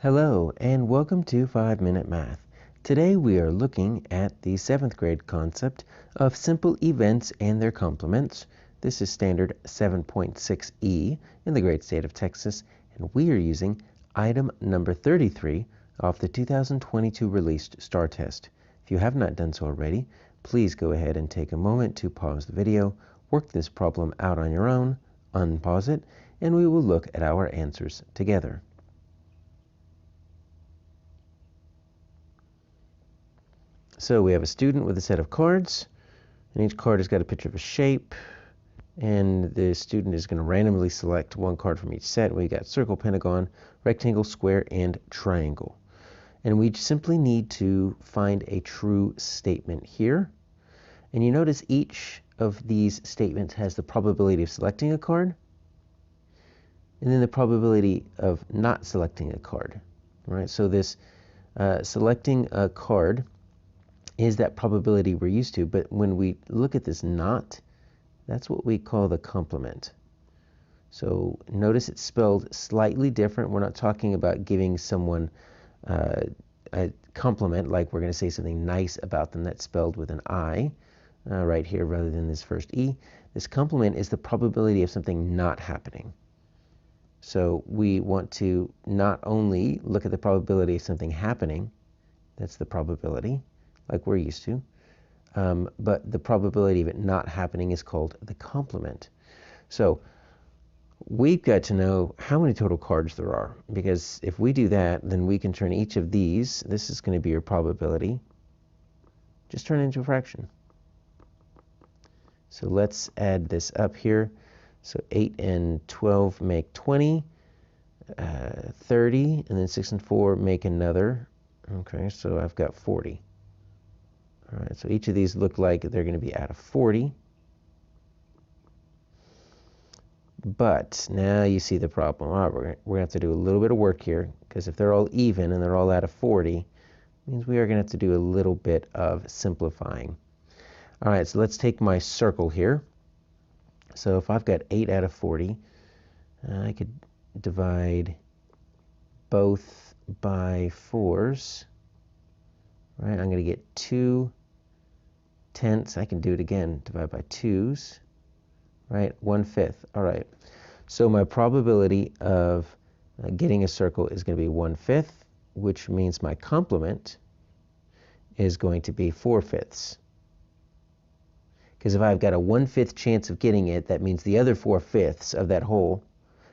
Hello and welcome to 5-Minute Math. Today we are looking at the 7th grade concept of simple events and their complements. This is standard 7.6e in the great state of Texas, and we are using item number 33 off the 2022 released STAAR test. If you have not done so already, please go ahead and take a moment to pause the video, work this problem out on your own, unpause it, and we will look at our answers together. So we have a student with a set of cards, and each card has got a picture of a shape, and the student is going to randomly select one card from each set. We got circle, pentagon, rectangle, square, and triangle. And we simply need to find a true statement here. And you notice each of these statements has the probability of selecting a card, and then the probability of not selecting a card. All right, so this selecting a card is that probability we're used to, but when we look at this not, that's what we call the complement. So notice it's spelled slightly different. We're not talking about giving someone a compliment, like we're going to say something nice about them. That's spelled with an I right here rather than this first E. This complement is the probability of something not happening. So we want to not only look at the probability of something happening, that's the probability, like we're used to, but the probability of it not happening is called the complement. So we've got to know how many total cards there are, because if we do that, then we can turn each of these, this is going to be your probability, just turn it into a fraction. So let's add this up here. So 8 and 12 make 20, 30, and then 6 and 4 make another. Okay, so I've got 40. All right, so each of these look like they're going to be out of 40. But now you see the problem. All right, we're going to have to do a little bit of work here, because if they're all even and they're all out of 40, it means we are going to have to do a little bit of simplifying. All right, so let's take my circle here. So if I've got 8 out of 40, I could divide both by 4s. Right, I'm going to get 2 tenths. I can do it again, divide by 2s, right, 1/5. All right, so my probability of getting a circle is going to be 1/5, which means my complement is going to be 4/5. Because if I've got a 1/5 chance of getting it, that means the other 4/5 of that whole,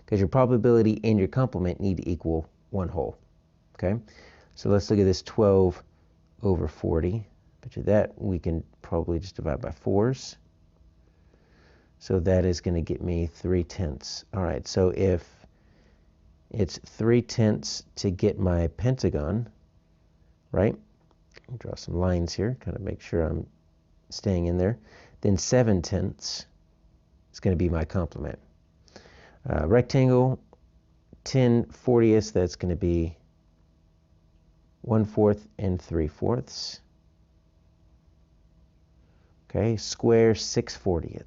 because your probability and your complement need to equal one whole. Okay, so let's look at this 12 over 40. But that we can probably just divide by 4s. So that is going to get me 3/10. All right, so if it's 3/10 to get my pentagon, right? I'll draw some lines here, kind of make sure I'm staying in there. Then 7/10 is going to be my complement. Rectangle, 10/40, that's going to be 1/4 and 3/4. Okay, square 6/40.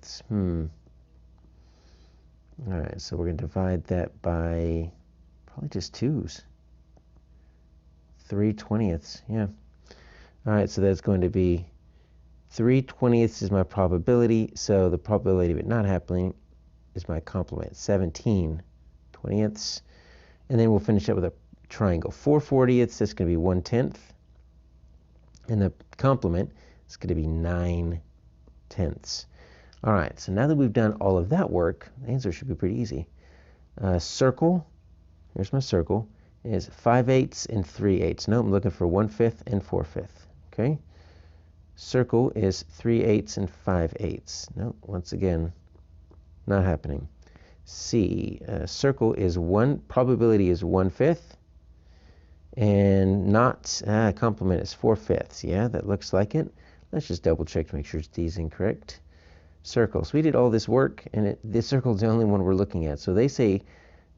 All right, so we're going to divide that by probably just 2s. 3/20. Yeah. All right, so that's going to be 3/20 is my probability, so the probability of it not happening is my complement, 17/20. And then we'll finish up with a triangle. 4/40, that's going to be 1/10. And the complement is going to be 9/10. All right, so now that we've done all of that work, the answer should be pretty easy. Circle, here's my circle, is 5/8 and 3/8. No, I'm looking for 1/5 and 4/5. Okay, circle is 3/8 and 5/8. No, once again, not happening. C, circle is probability is 1/5, and not, complement is 4/5. Yeah, that looks like it. Let's just double check to make sure D is incorrect. Circles. We did all this work, and this circle is the only one we're looking at. So they say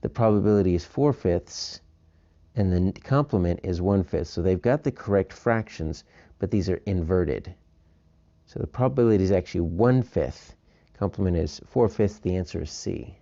the probability is 4/5, and the complement is 1/5. So they've got the correct fractions, but these are inverted. So the probability is actually 1/5. Complement is 4/5. The answer is C.